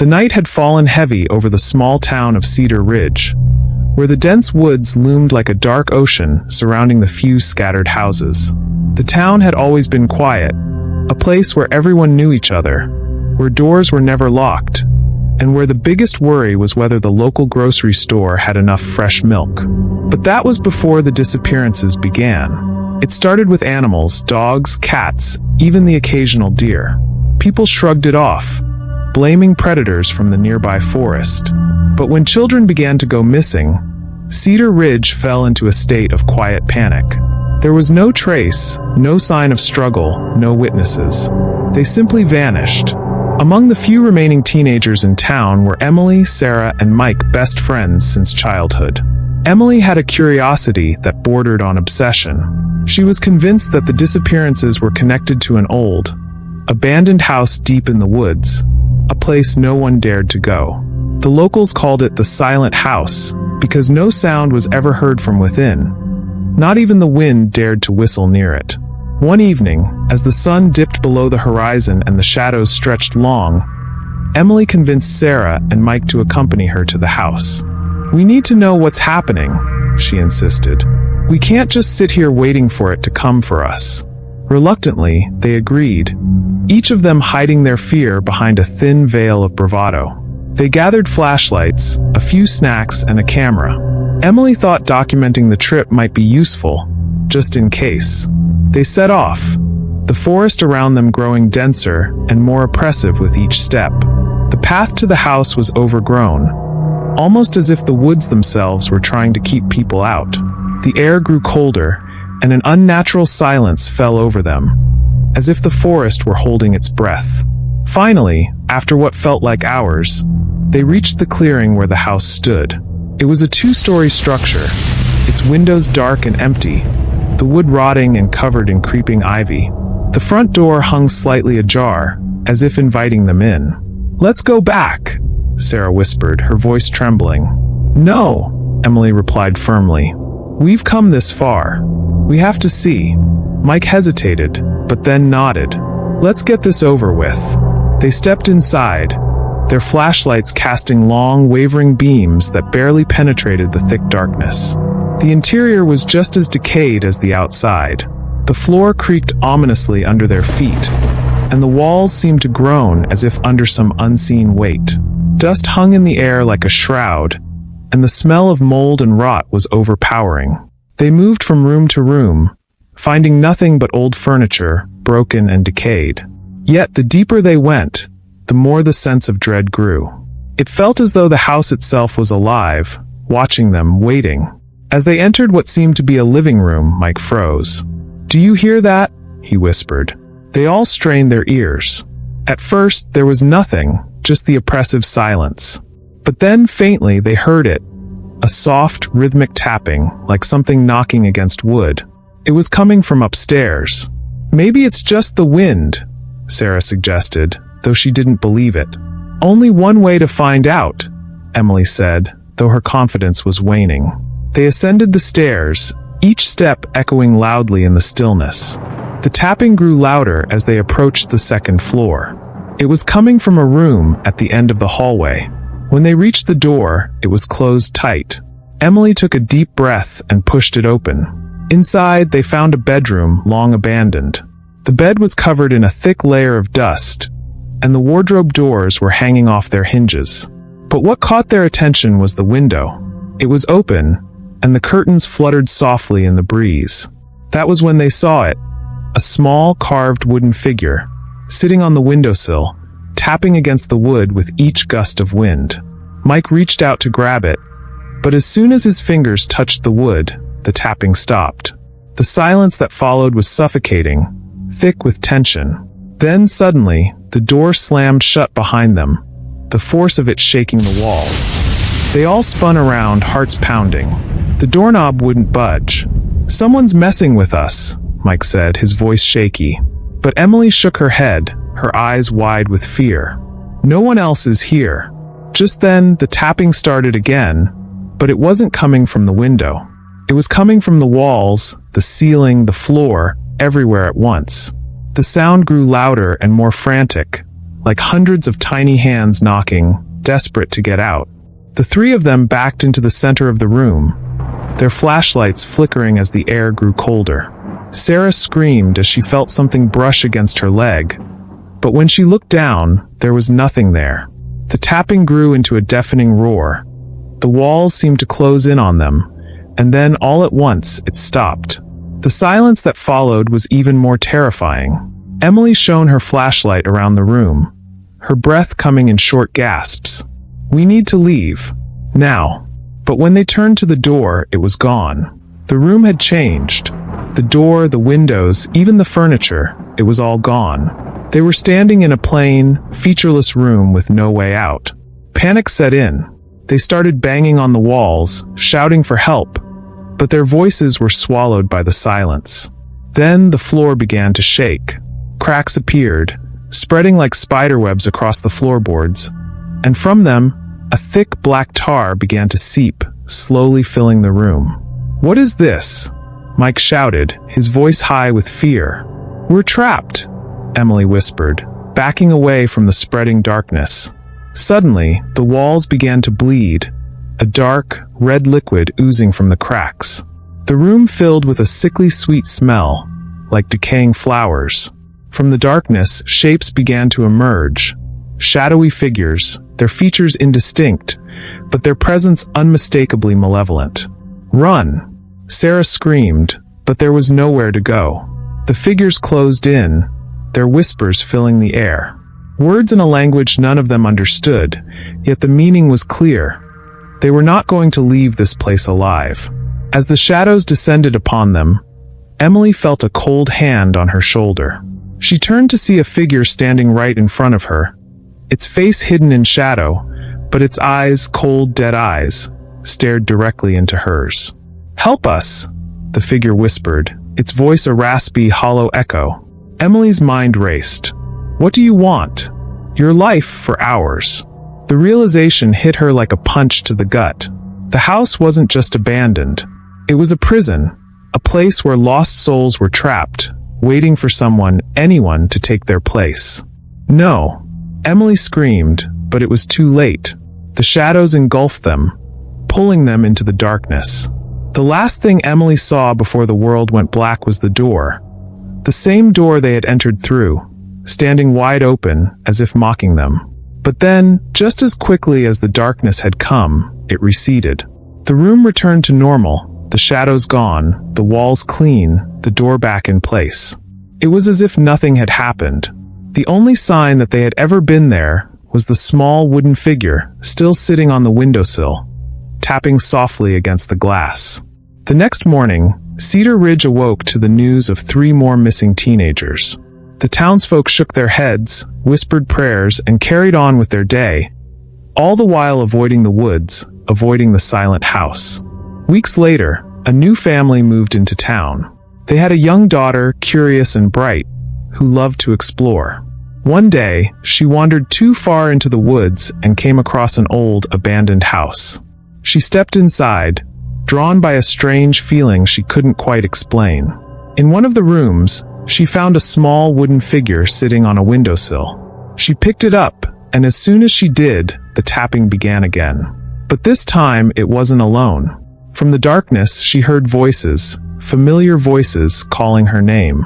The night had fallen heavy over the small town of Cedar Ridge, where the dense woods loomed like a dark ocean surrounding the few scattered houses. The town had always been quiet, a place where everyone knew each other, where doors were never locked, and where the biggest worry was whether the local grocery store had enough fresh milk. But that was before the disappearances began. It started with animals, dogs, cats, even the occasional deer. People shrugged it off, blaming predators from the nearby forest. But when children began to go missing, Cedar Ridge fell into a state of quiet panic. There was no trace, no sign of struggle, no witnesses. They simply vanished. Among the few remaining teenagers in town were Emily, Sarah, and Mike, best friends since childhood. Emily had a curiosity that bordered on obsession. She was convinced that the disappearances were connected to an old, abandoned house deep in the woods, a place no one dared to go. The locals called it the Silent House because no sound was ever heard from within. Not even the wind dared to whistle near it. One evening, as the sun dipped below the horizon and the shadows stretched long, Emily convinced Sarah and Mike to accompany her to the house. "We need to know what's happening," she insisted. "We can't just sit here waiting for it to come for us." Reluctantly, they agreed, each of them hiding their fear behind a thin veil of bravado. They gathered flashlights, a few snacks, and a camera. Emily thought documenting the trip might be useful, just in case. They set off, the forest around them growing denser and more oppressive with each step. The path to the house was overgrown, almost as if the woods themselves were trying to keep people out. The air grew colder, and an unnatural silence fell over them, as if the forest were holding its breath. Finally, after what felt like hours, they reached the clearing where the house stood. It was a two-story structure, its windows dark and empty, the wood rotting and covered in creeping ivy. The front door hung slightly ajar, as if inviting them in. "Let's go back," Sarah whispered, her voice trembling. "No," Emily replied firmly. "We've come this far. We have to see." Mike hesitated, but then nodded. "Let's get this over with." They stepped inside, their flashlights casting long, wavering beams that barely penetrated the thick darkness. The interior was just as decayed as the outside. The floor creaked ominously under their feet, and the walls seemed to groan as if under some unseen weight. Dust hung in the air like a shroud, and the smell of mold and rot was overpowering. They moved from room to room, finding nothing but old furniture, broken and decayed. Yet the deeper they went, the more the sense of dread grew. It felt as though the house itself was alive, watching them, waiting. As they entered what seemed to be a living room, Mike froze. "Do you hear that?" he whispered. They all strained their ears. At first, there was nothing, just the oppressive silence. But then, faintly, they heard it. A soft, rhythmic tapping, like something knocking against wood. It was coming from upstairs. "Maybe it's just the wind," Sarah suggested, though she didn't believe it. "Only one way to find out," Emily said, though her confidence was waning. They ascended the stairs, each step echoing loudly in the stillness. The tapping grew louder as they approached the second floor. It was coming from a room at the end of the hallway. When they reached the door, it was closed tight. Emily took a deep breath and pushed it open. Inside, they found a bedroom long abandoned. The bed was covered in a thick layer of dust, and the wardrobe doors were hanging off their hinges. But what caught their attention was the window. It was open, and the curtains fluttered softly in the breeze. That was when they saw it, a small carved wooden figure, sitting on the windowsill, tapping against the wood with each gust of wind. Mike reached out to grab it, but as soon as his fingers touched the wood, the tapping stopped. The silence that followed was suffocating, thick with tension. Then suddenly, the door slammed shut behind them, the force of it shaking the walls. They all spun around, hearts pounding. The doorknob wouldn't budge. "Someone's messing with us," Mike said, his voice shaky. But Emily shook her head, her eyes wide with fear. "No one else is here." Just then, the tapping started again, but it wasn't coming from the window. It was coming from the walls, the ceiling, the floor, everywhere at once. The sound grew louder and more frantic, like hundreds of tiny hands knocking, desperate to get out. The three of them backed into the center of the room, their flashlights flickering as the air grew colder. Sarah screamed as she felt something brush against her leg, but when she looked down, there was nothing there. The tapping grew into a deafening roar. The walls seemed to close in on them, and then all at once it stopped. The silence that followed was even more terrifying. Emily shone her flashlight around the room, her breath coming in short gasps. "We need to leave. Now." But when they turned to the door, it was gone. The room had changed. The door, the windows, even the furniture, it was all gone. They were standing in a plain, featureless room with no way out. Panic set in. They started banging on the walls, shouting for help, but their voices were swallowed by the silence. Then the floor began to shake. Cracks appeared, spreading like spiderwebs across the floorboards, and from them, a thick black tar began to seep, slowly filling the room. "What is this?" Mike shouted, his voice high with fear. "We're trapped," Emily whispered, backing away from the spreading darkness. Suddenly, the walls began to bleed, a dark, red liquid oozing from the cracks. The room filled with a sickly sweet smell, like decaying flowers. From the darkness, shapes began to emerge. Shadowy figures, their features indistinct, but their presence unmistakably malevolent. "Run!" Sarah screamed, but there was nowhere to go. The figures closed in, their whispers filling the air. Words in a language none of them understood, yet the meaning was clear. They were not going to leave this place alive. As the shadows descended upon them, Emily felt a cold hand on her shoulder. She turned to see a figure standing right in front of her, its face hidden in shadow, but its eyes, cold, dead eyes, stared directly into hers. "Help us," the figure whispered, its voice a raspy, hollow echo. Emily's mind raced. "What do you want?" "Your life for ours." The realization hit her like a punch to the gut. The house wasn't just abandoned. It was a prison, a place where lost souls were trapped, waiting for someone, anyone, to take their place. "No!" Emily screamed, but it was too late. The shadows engulfed them, pulling them into the darkness. The last thing Emily saw before the world went black was the door. The same door they had entered through, standing wide open, as if mocking them. But then, just as quickly as the darkness had come, it receded. The room returned to normal, the shadows gone, the walls clean, the door back in place. It was as if nothing had happened. The only sign that they had ever been there was the small wooden figure, still sitting on the windowsill, tapping softly against the glass. The next morning, Cedar Ridge awoke to the news of 3 more missing teenagers. The townsfolk shook their heads, whispered prayers, and carried on with their day, all the while avoiding the woods, avoiding the silent house. Weeks later, a new family moved into town. They had a young daughter, curious and bright, who loved to explore. One day, she wandered too far into the woods and came across an old, abandoned house. She stepped inside, drawn by a strange feeling she couldn't quite explain. In one of the rooms, she found a small wooden figure sitting on a windowsill. She picked it up, and as soon as she did, the tapping began again. But this time, it wasn't alone. From the darkness, she heard voices, familiar voices calling her name.